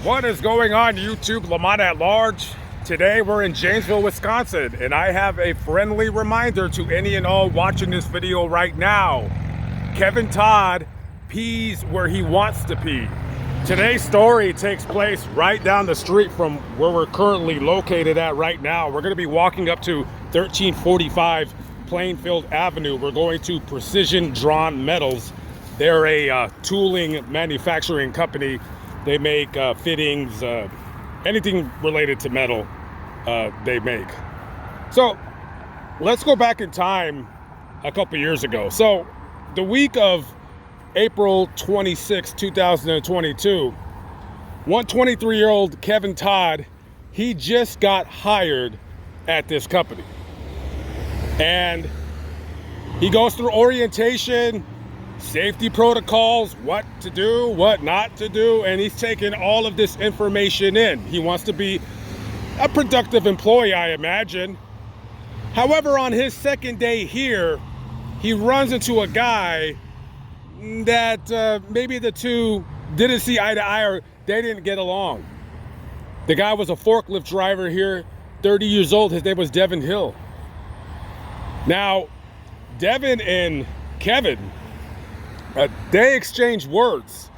What is going on YouTube, Lamont at large? Today we're in Janesville, Wisconsin, and I have a friendly reminder to any and all watching this video right now. Kevin Todd pees where he wants to pee. Today's story takes place right down the street from where we're currently located at right now. We're going to be walking up to 1345 Plainfield Avenue. We're going to Precision Drawn Metals. They're a tooling manufacturing company. They make fittings, anything related to metal, they make. So let's go back in time a couple years ago. So the week of April 26, 2022, 23-year-old Kevin Todd, he just got hired at this company. And he goes through orientation, safety protocols, what to do, what not to do, and he's taking all of this information in. He wants to be a productive employee, I imagine. However, on his second day here, he runs into a guy that maybe the two didn't see eye to eye, or they didn't get along. The guy was a forklift driver here, 30 years old. His name was Devin Hill. Now, Devin and Kevin, they exchange words.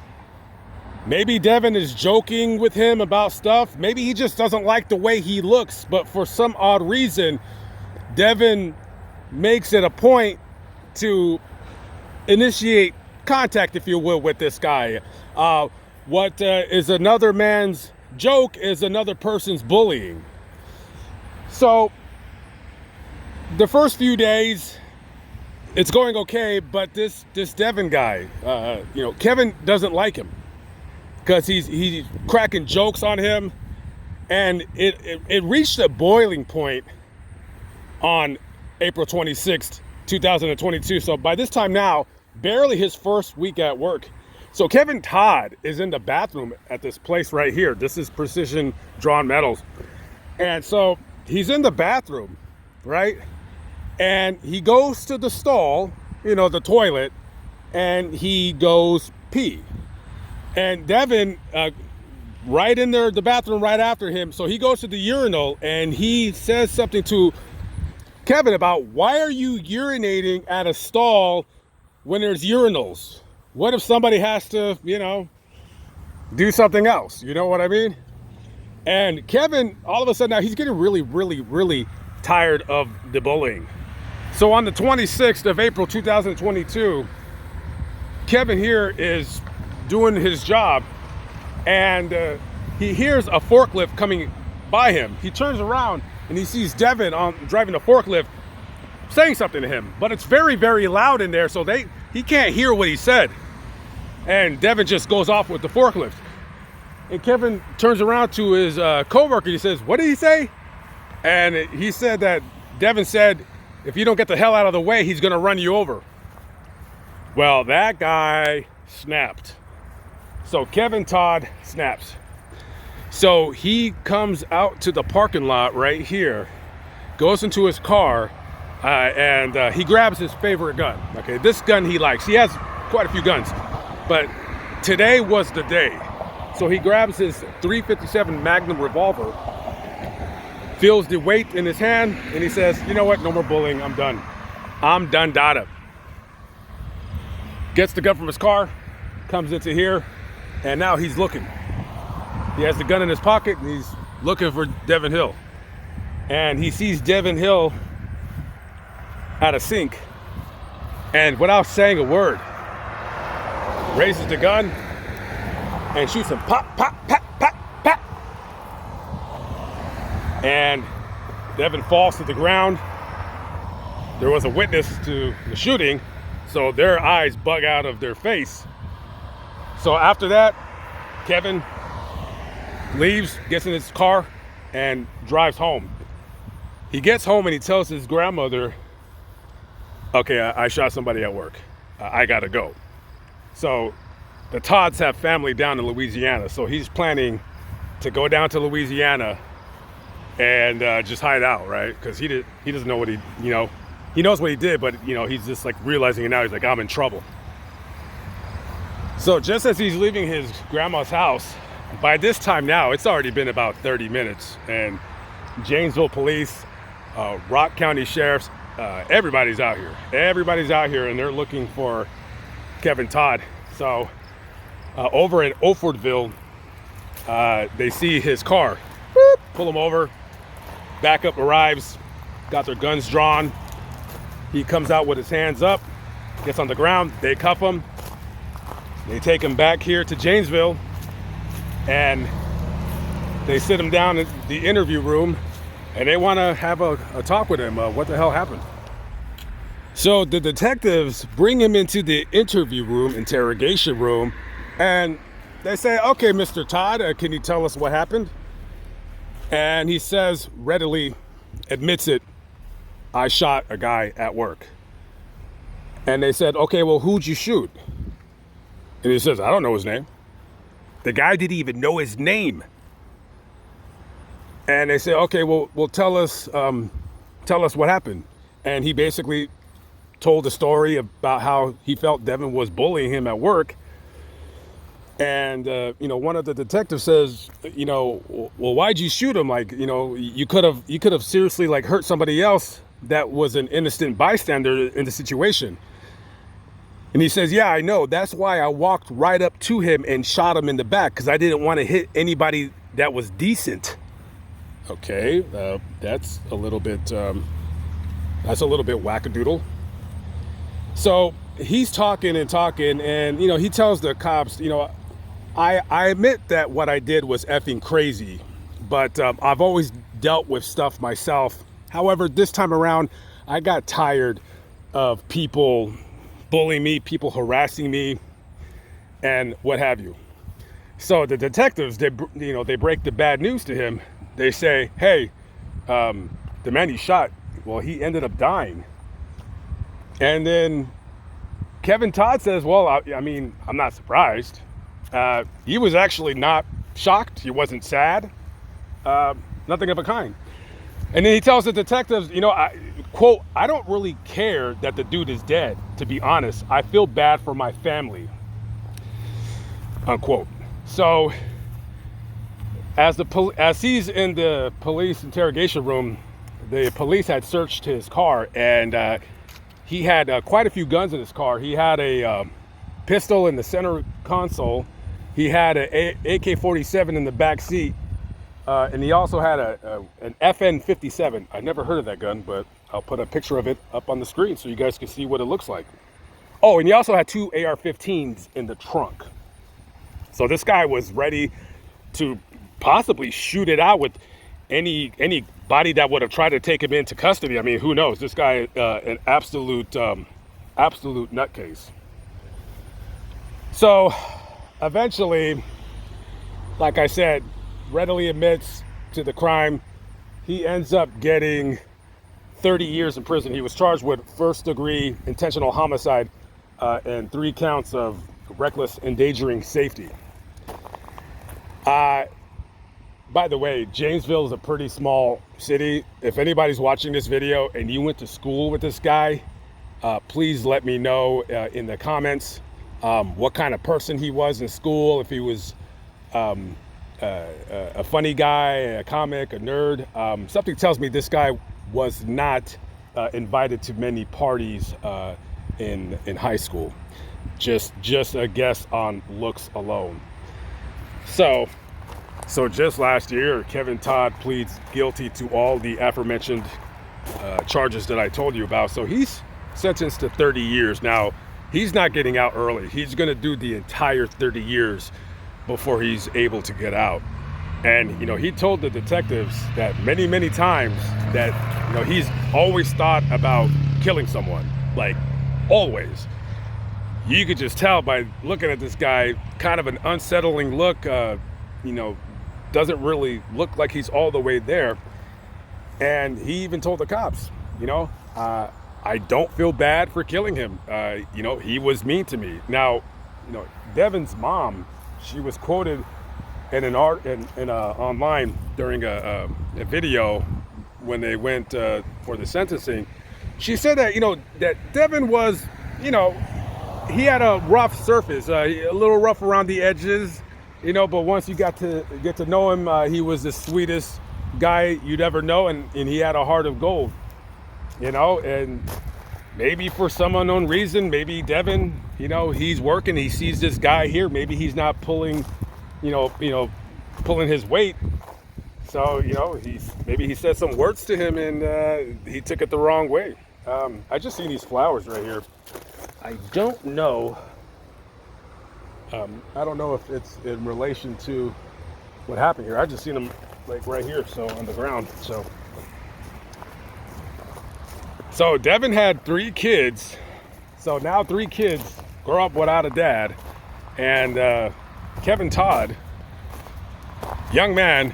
Maybe Devin is joking with him about stuff. Maybe he just doesn't like the way he looks. But for some odd reason, Devin makes it a point to initiate contact, if you will, with this guy. What is another man's joke is another person's bullying. So the first few days, it's going okay, but this Devin guy, Kevin doesn't like him because he's cracking jokes on him, and it reached a boiling point on April 26th, 2022. So by this time now, barely his first week at work. So Kevin Todd is in the bathroom at this place right here. This is Precision Drawn Metals. And so he's in the bathroom, right? And he goes to the stall, the toilet, and he goes pee. And Devin, right in there, the bathroom right after him, so he goes to the urinal and he says something to Kevin about, why are you urinating at a stall when there's urinals? What if somebody has to, do something else? You know what I mean? And Kevin, all of a sudden now, he's getting really, really, really tired of the bullying. So on the 26th of April 2022, Kevin here is doing his job, and he hears a forklift coming by him. He turns around and he sees Devin driving the forklift saying something to him, but it's very, very loud in there, so he can't hear what he said. And Devin just goes off with the forklift. And Kevin turns around to his coworker. He says, "What did he say?" And he said that Devin said, "If you don't get the hell out of the way, he's gonna run you over." Well, that guy snapped. So Kevin Todd snaps. So he comes out to the parking lot right here, goes into his car, and he grabs his favorite gun. Okay, this gun he likes. He has quite a few guns, but today was the day. So he grabs his .357 Magnum revolver, feels the weight in his hand, and he says, "You know what? No more bullying. I'm done. I'm done, dada." Gets the gun from his car, comes into here, and now he's looking. He has the gun in his pocket, and he's looking for Devin Hill. And he sees Devin Hill at a sink, and without saying a word, raises the gun and shoots him. Pop, pop, pop, pop, pop. And Devin falls to the ground. There was a witness to the shooting, so their eyes bug out of their face. So after that, Kevin leaves, gets in his car, and drives home. He gets home and he tells his grandmother, "Okay, I shot somebody at work. I gotta go." So the Todds have family down in Louisiana, so he's planning to go down to Louisiana and just hide out, right? Because he doesn't know what he knows what he did, but he's just like realizing it now. He's like, I'm in trouble. So just as he's leaving his grandma's house, By this time now, it's already been about 30 minutes, and Janesville police, Rock County sheriffs, everybody's out here. Everybody's out here, and they're looking for Kevin Todd. So over in Ofordville, they see his car. Boop, pull him over. Backup arrives, got their guns drawn. He comes out with his hands up, gets on the ground. They cuff him. They take him back here to Janesville, and they sit him down in the interview room, and they want to have a talk with him. What the hell happened? So the detectives bring him into the interview room, interrogation room, and they say, okay, Mr. Todd, can you tell us what happened? And he says, readily admits it, I shot a guy at work. And they said, okay, well, who'd you shoot? And he says, I don't know his name. The guy didn't even know his name. And they say, okay, well, tell us what happened. And he basically told the story about how he felt Devin was bullying him at work. And, one of the detectives says, well, why'd you shoot him? Like, you could have seriously like hurt somebody else that was an innocent bystander in the situation. And he says, yeah, I know. That's why I walked right up to him and shot him in the back, because I didn't want to hit anybody that was decent. Okay, that's a little bit wackadoodle. So he's talking, and he tells the cops, I admit that what I did was effing crazy, but I've always dealt with stuff myself. However, this time around, I got tired of people bullying me, people harassing me, and what have you. So the detectives, they break the bad news to him. They say, hey, the man you shot, well, he ended up dying. And then Kevin Todd says, well, I'm not surprised. He was actually not shocked. He wasn't sad. Nothing of a kind. And then he tells the detectives, quote, I don't really care that the dude is dead, to be honest. I feel bad for my family, unquote. So as he's in the police interrogation room, the police had searched his car, and he had quite a few guns in his car. He had a pistol in the center console. He had an AK-47 in the back seat, and he also had an FN-57. I never heard of that gun, but I'll put a picture of it up on the screen so you guys can see what it looks like. Oh, and he also had two AR-15s in the trunk. So this guy was ready to possibly shoot it out with anybody that would have tried to take him into custody. I mean, who knows? This guy, an absolute nutcase. So eventually, like I said, readily admits to the crime. He ends up getting 30 years in prison. He was charged with first-degree intentional homicide and 3 counts of reckless endangering safety. By the way, Janesville is a pretty small city. If anybody's watching this video and you went to school with this guy, please let me know in the comments what kind of person he was in school, if he was a funny guy, a comic, a nerd. Something tells me this guy was not invited to many parties in high school. Just a guess on looks alone. So just last year, Kevin Todd pleads guilty to all the aforementioned charges that I told you about. So he's sentenced to 30 years. Now, he's not getting out early. He's going to do the entire 30 years before he's able to get out. And, he told the detectives that many times that, he's always thought about killing someone, like always. You could just tell by looking at this guy, kind of an unsettling look, doesn't really look like he's all the way there. And he even told the cops, I don't feel bad for killing him. He was mean to me. Now, Devin's mom, she was quoted in an online during a video when they went for the sentencing. She said that, that Devin was, he had a rough surface, a little rough around the edges. you know, but once you got to get to know him, he was the sweetest guy you'd ever know, and he had a heart of gold, you know. And maybe for some unknown reason, maybe Devin, you know, he's working, he sees this guy here, maybe he's not pulling, pulling his weight. So, you know, maybe he said some words to him and he took it the wrong way. I just seen these flowers right here. I don't know. I don't know if it's in relation to what happened here. I just seen them like right here, so on the ground. So Devin had 3 kids. So now 3 kids grow up without a dad. And Kevin Todd, young man,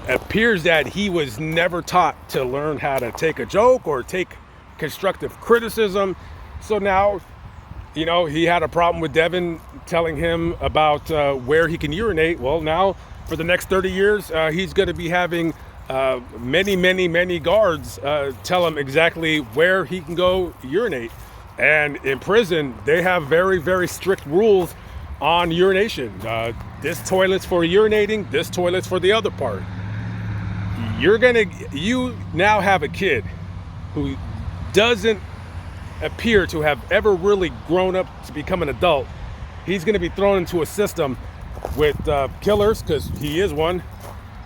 appears that he was never taught to learn how to take a joke or take constructive criticism. So now, you know, he had a problem with Devin telling him about where he can urinate. Well, now for the next 30 years, he's going to be having many guards tell him exactly where he can go urinate. And in prison, they have very strict rules on urination. This toilet's for urinating, this toilet's for the other part. You now have a kid who doesn't appear to have ever really grown up to become an adult. He's going to be thrown into a system with killers, because he is one,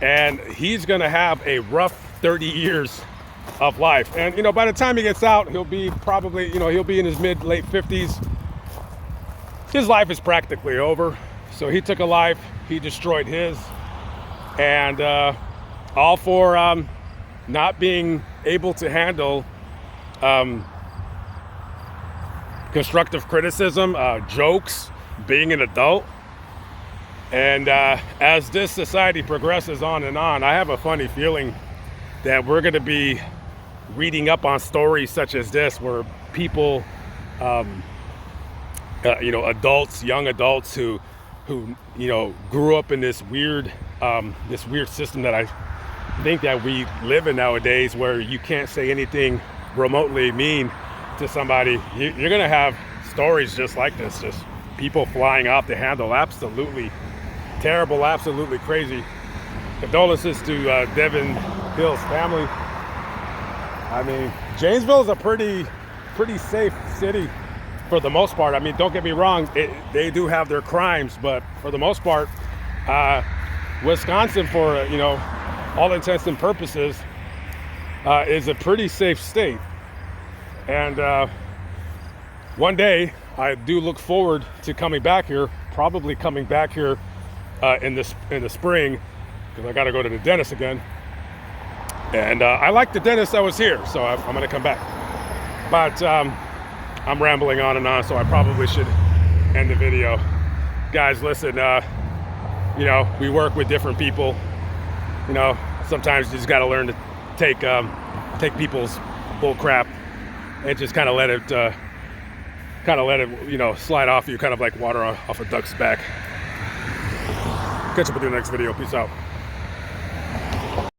and he's going to have a rough 30 years of life. And, you know, by the time he gets out, he'll be probably, you know, he'll be in his late 50s. His life is practically over. So he took a life, he destroyed his, and all for not being able to handle constructive criticism, jokes, being an adult. And as this society progresses on and on, I have a funny feeling that we're going to be reading up on stories such as this, where people, you know, adults, young adults who you know, grew up in this weird system that I think that we live in nowadays, where you can't say anything remotely mean to somebody. You're going to have stories just like this, just people flying off the handle. Absolutely terrible, absolutely crazy. Condolences to Devin Hill's family. I mean, Janesville is a pretty safe city for the most part. I mean, don't get me wrong, they do have their crimes, but for the most part, Wisconsin, for you know, all intents and purposes, is a pretty safe state. And one day, I do look forward to coming back here. Probably coming back here in the spring, because I got to go to the dentist again. And I like the dentist that was here, so I'm going to come back. But I'm rambling on and on, so I probably should end the video. Guys, listen, you know, we work with different people. You know, sometimes you just got to learn to take people's bull crap and just kind of let it, you know, slide off you, kind of like water off a duck's back. Catch up with you in the next video. Peace out.